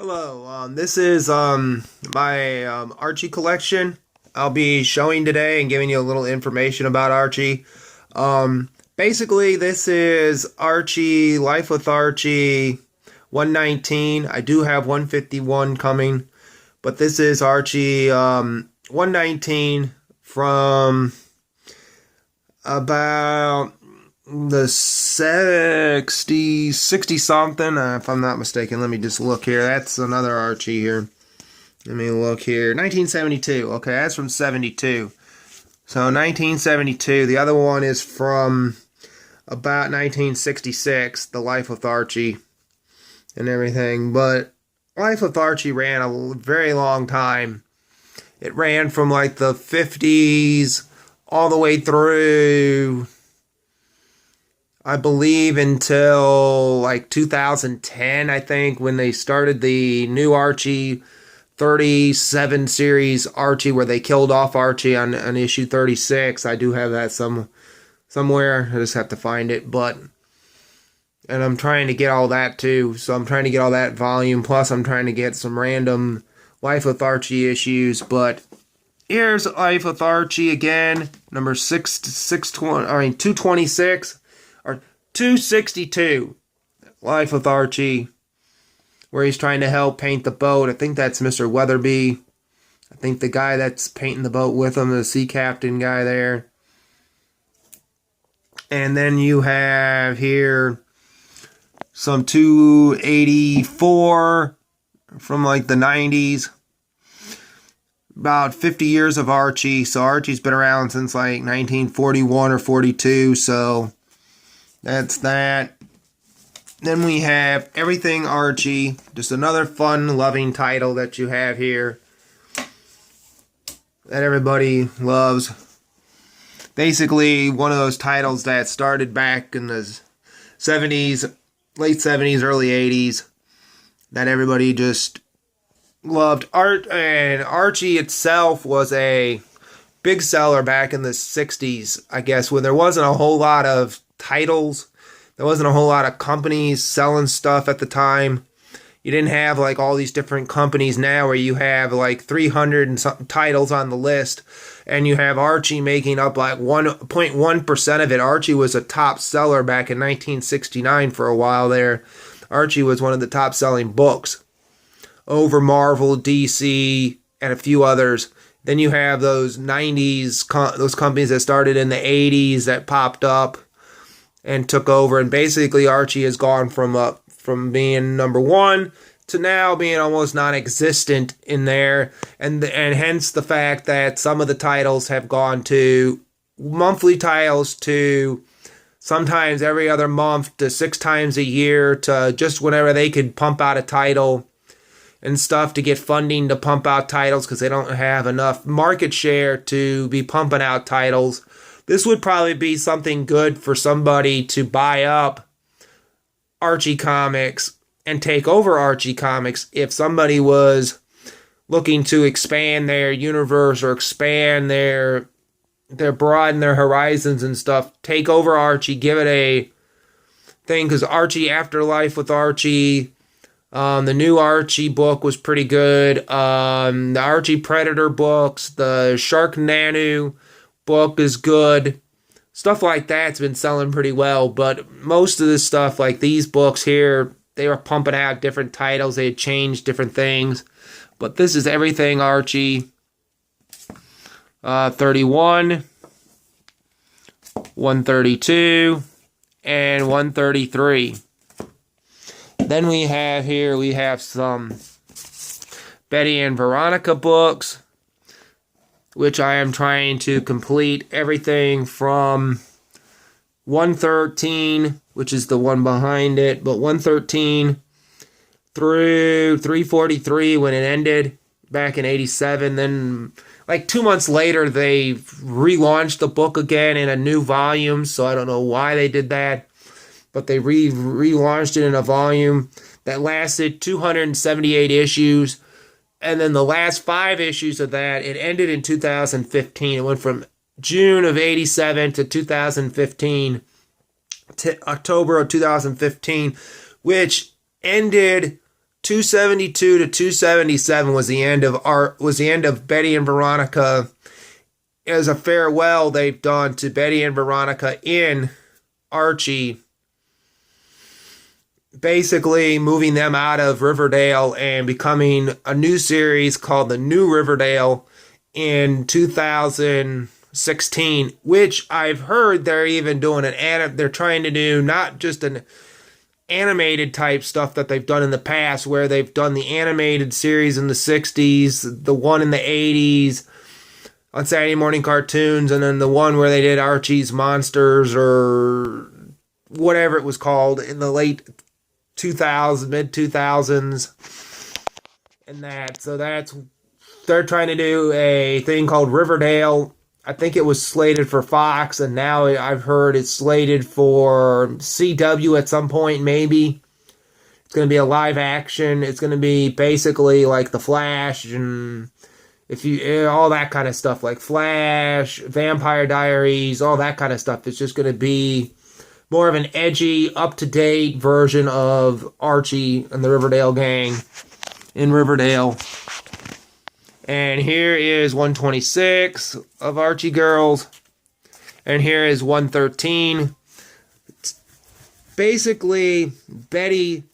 Hello, this is my Archie collection. I'll be showing today and giving you a little information about Archie. Basically, this is Archie, Life with Archie 119. I do have 151 coming, but this is Archie 119 from about the 60 something, if I'm not mistaken. Let me just look here. That's another Archie here. Let me look here. 1972. Okay, that's from 72. So 1972. The other one is from about 1966, The Life with Archie and everything. But Life with Archie ran a very long time. It ran from like the 50s all the way through, I believe, until like 2010, I think, when they started the new Archie 37 series Archie, where they killed off Archie on issue 36. I do have that somewhere. I just have to find it. And I'm trying to get all that too. So I'm trying to get all that volume. Plus, I'm trying to get some random Life with Archie issues. But here's Life with Archie again, number 226. Or 262, Life with Archie, where he's trying to help paint the boat. I think that's Mr. Weatherby. I think the guy that's painting the boat with him, the sea captain guy there. And then you have here some 284 from like the 90s. About 50 years of Archie. So Archie's been around since like 1941 or 42, so that's that. Then we have Everything Archie. Just another fun, loving title that you have here that everybody loves. Basically, one of those titles that started back in the 70s, late 70s, early 80s, that everybody just loved. And Archie itself was a big seller back in the 60s, I guess, when there wasn't a whole lot of titles. There wasn't a whole lot of companies selling stuff at the time. You didn't have like all these different companies now where you have like 300 and something titles on the list, and you have Archie making up like 1.1% of it. Archie was a top seller back in 1969 for a while there. Archie was one of the top selling books over Marvel, DC, and a few others. Then you have those 90s, those companies that started in the 80s that popped up and took over, and basically Archie has gone from being number one to now being almost non-existent in there, and hence the fact that some of the titles have gone to monthly titles, to sometimes every other month, to 6 times a year, to just whenever they could pump out a title and stuff to get funding to pump out titles, because they don't have enough market share to be pumping out titles. This would probably be something good for somebody to buy up Archie Comics and take over Archie Comics if somebody was looking to expand their universe or expand their broaden their horizons and stuff. Take over Archie, give it a thing, because Archie Afterlife with Archie, the new Archie book was pretty good. The Archie Predator books, the Shark Nanu book is good. Stuff like that's been selling pretty well, but most of this stuff, like these books here, they were pumping out different titles. They had changed different things. But this is Everything Archie 31, 132, and 133. Then we have some Betty and Veronica books, which I am trying to complete. Everything from 113, which is the one behind it, but 113 through 343 when it ended back in 87. Then like 2 months later, they relaunched the book again in a new volume, so I don't know why they did that, but they relaunched it in a volume that lasted 278 issues. And then the last 5 issues of that, it ended in 2015. It went from June of 87 to 2015, to October of 2015, which ended 272 to 277 was the end of Betty and Veronica. As a farewell they've done to Betty and Veronica in Archie, basically moving them out of Riverdale and becoming a new series called The New Riverdale in 2016, which I've heard they're even doing they're trying to do not just an animated type stuff that they've done in the past, where they've done the animated series in the 60s, the one in the 80s on Saturday morning cartoons, and then the one where they did Archie's Monsters or whatever it was called in the late 2000s, mid 2000s, and that. So they're trying to do a thing called Riverdale. I think it was slated for Fox, and now I've heard it's slated for CW at some point, maybe. It's going to be a live action. It's going to be basically like The Flash and all that kind of stuff, like Flash, Vampire Diaries, all that kind of stuff. It's just going to be more of an edgy, up-to-date version of Archie and the Riverdale gang in Riverdale. And here is 126 of Archie Girls. And here is 113. Basically, Betty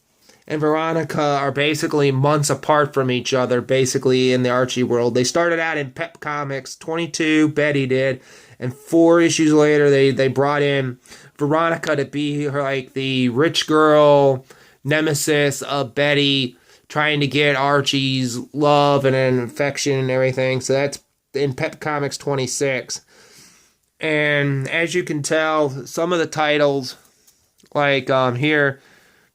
and Veronica are basically months apart from each other, basically, in the Archie world. They started out in Pep Comics, 22, Betty did, and 4 issues later, they brought in Veronica to be her, like, the rich girl nemesis of Betty, trying to get Archie's love and affection and everything. So that's in Pep Comics 26. And as you can tell, some of the titles, like here,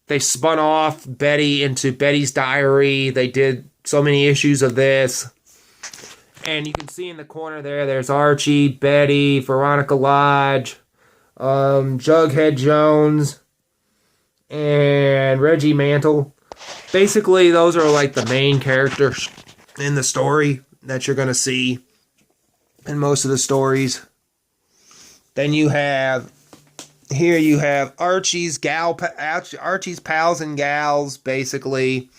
they spun off Betty into Betty's Diary. They did so many issues of this. And you can see in the corner there's Archie, Betty, Veronica Lodge, Jughead Jones, and Reggie Mantle. Basically, those are like the main characters in the story that you're going to see in most of the stories. Then you have Archie's Pals and Gals, basically.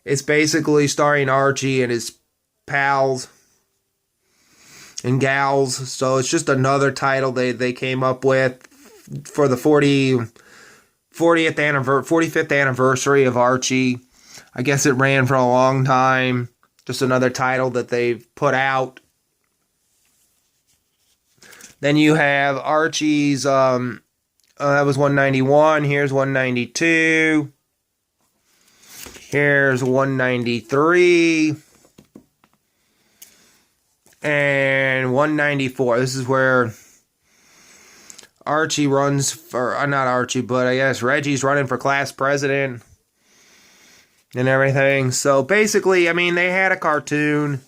It's basically starring Archie and his pals and gals. So it's just another title they came up with for the 45th anniversary of Archie. I guess it ran for a long time. Just another title that they've put out. Then you have Archie's, that was 191. Here's 192. Here's 193. And 194. This is where Archie runs for, not Archie, but I guess Reggie's running for class president and everything. So basically, I mean, they had a couple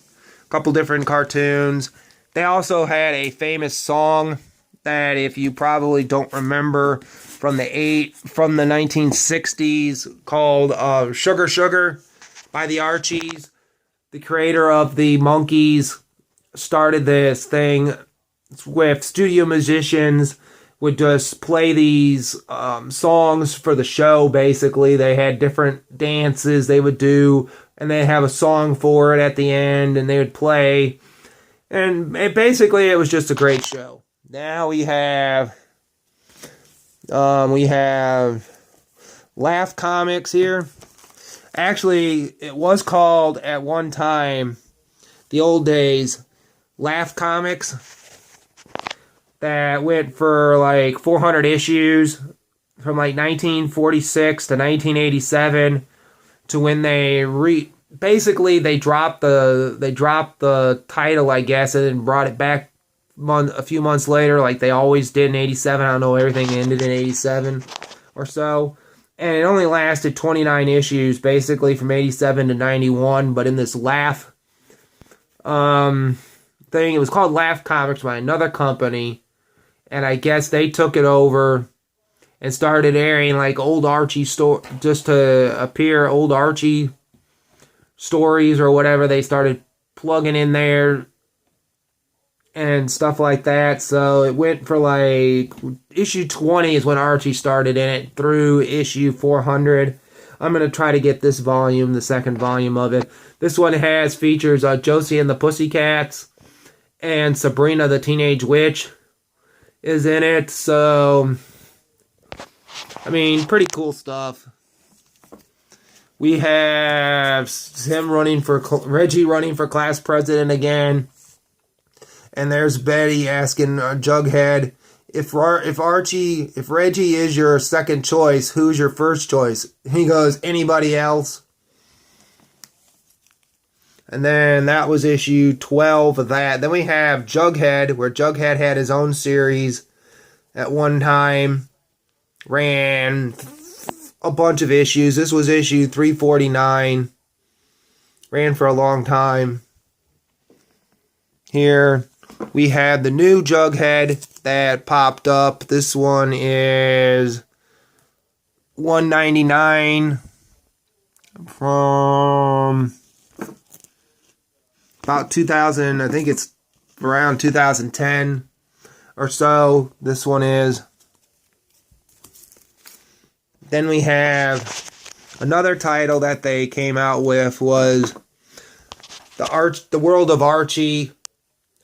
different cartoons. They also had a famous song that, if you probably don't remember, from the 1960s, called Sugar Sugar by the Archies. The creator of the Monkees started this thing with studio musicians would just play these songs for the show. Basically, they had different dances they would do, and they'd have a song for it at the end, and they would play. And it was just a great show. Now we have Laugh Comics here. Actually, it was called at one time, the old days, Laugh Comics. That went for like 400 issues from like 1946 to 1987 to when they dropped the title, I guess, and then brought it back a few months later, like they always did in 87. I don't know, everything ended in 87 or so. And it only lasted 29 issues, basically from 87 to 91. But in this Laugh thing, it was called Laugh Comics by another company. And I guess they took it over and started airing like old Archie just to appear old Archie stories or whatever. They started plugging in there and stuff like that. So it went for like issue 20 is when Archie started in it through issue 400. I'm going to try to get this volume, the second volume of it. This one features Josie and the Pussycats and Sabrina the Teenage Witch is in it. So, I mean, pretty cool stuff. We have Reggie running for class president again. And there's Betty asking Jughead, if Reggie is your second choice, who's your first choice? He goes, anybody else? And then that was issue 12 of that. Then we have Jughead, where Jughead had his own series at one time. Ran a bunch of issues. This was issue 349. Ran for a long time. Here we had the new Jughead that popped up. This one is $1.99 from about 2000. I think it's around 2010 or so. This one is. Then we have another title that they came out with was the World of Archie.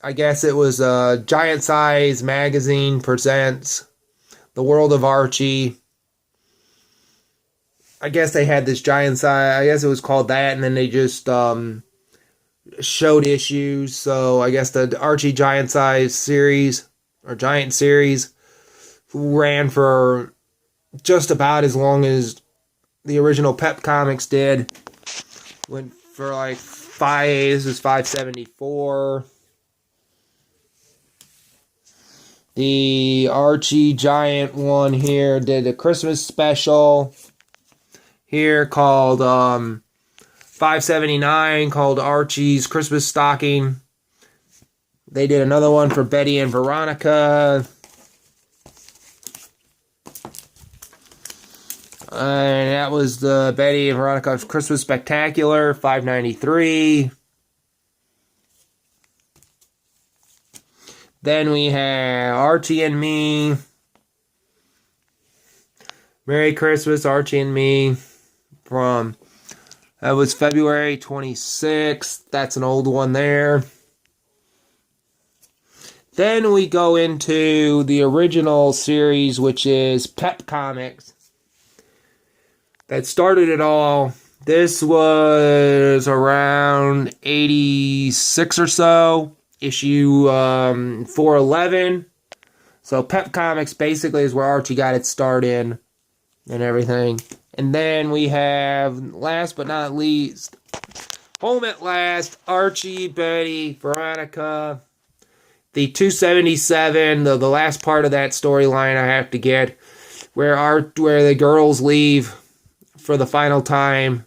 I guess it was Giant Size Magazine presents The World of Archie. I guess they had this Giant Size, I guess it was called that, and then they just showed issues. So I guess the Archie Giant Size series, or Giant series, ran for just about as long as the original Pep Comics did. Went for like this is 574. The Archie Giant one here did a Christmas special here called 579, called Archie's Christmas Stocking. They did another one for Betty and Veronica. And that was the Betty and Veronica's Christmas Spectacular, $5.93. Then we have Archie and Me. Merry Christmas, Archie and Me. That was February 26th. That's an old one there. Then we go into the original series, which is Pep Comics. That started it all. This was around 86 or so. Issue 411. So Pep Comics basically is where Archie got its start in and everything. And then we have, last but not least, Home at Last, Archie, Betty, Veronica. The 277, the last part of that storyline I have to get, where the girls leave for the final time.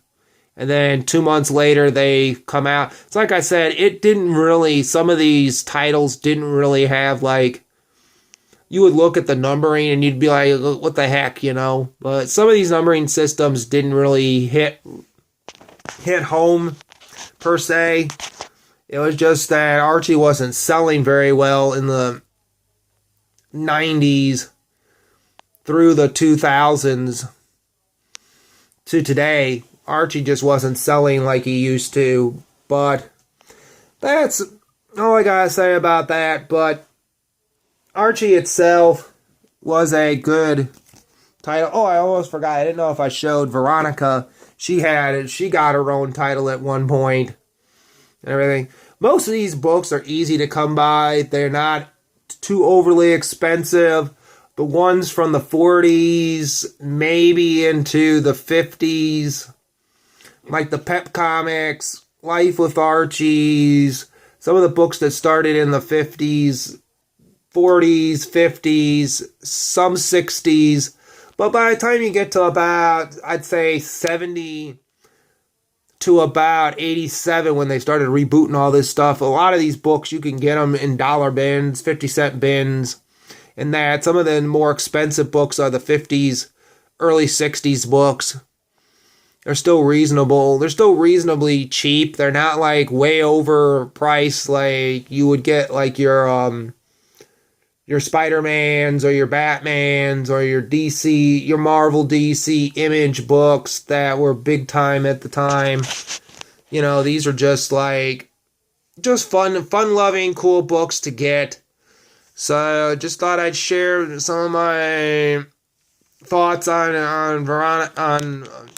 And then 2 months later, they come out. It's like I said, some of these titles didn't really have, like, you would look at the numbering and you'd be like, what the heck, you know? But some of these numbering systems didn't really hit home, per se. It was just that Archie wasn't selling very well in the 90s through the 2000s to today. Archie just wasn't selling like he used to, but that's all I gotta say about that. But Archie itself was a good title. Oh, I almost forgot. I didn't know if I showed Veronica. She got her own title at one point and everything. Most of these books are easy to come by. They're not too overly expensive. The ones from the 40s, maybe into the 50s, like the Pep Comics, Life with Archies, some of the books that started in the 50s, 40s, 50s, some 60s. But by the time you get to about, I'd say, 70 to about 87, when they started rebooting all this stuff, a lot of these books, you can get them in dollar bins, 50-cent bins, and that. Some of the more expensive books are the 50s, early 60s books. They're still reasonable. They're still reasonably cheap. They're not like way overpriced like you would get like your your Spider-Mans or your Batmans or your DC, your Marvel DC Image books that were big time at the time. You know, these are just like, just fun-loving, cool books to get. So just thought I'd share some of my thoughts on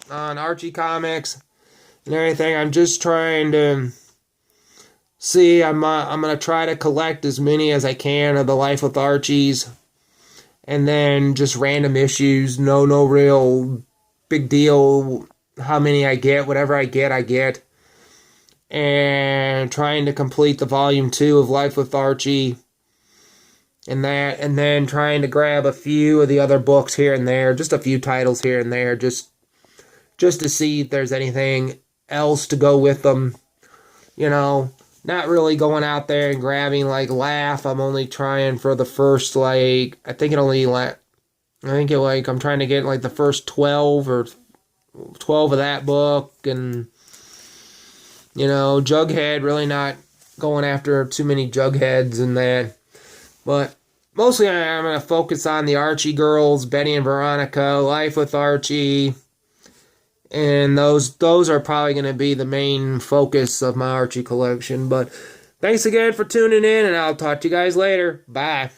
Archie comics and everything. I'm just trying to see. I'm gonna try to collect as many as I can of the Life with Archies, and then just random issues. No real big deal how many I get. Whatever I get. And trying to complete the volume 2 of Life with Archie. And then trying to grab a few of the other books here and there, just a few titles here and there, just to see if there's anything else to go with them. You know, not really going out there and grabbing like Laugh. I'm only trying for the first I'm trying to get like the first 12 of that book, and you know, Jughead, really not going after too many Jugheads and that. But mostly I'm going to focus on the Archie girls, Betty and Veronica, Life with Archie. And those are probably going to be the main focus of my Archie collection. But thanks again for tuning in, and I'll talk to you guys later. Bye.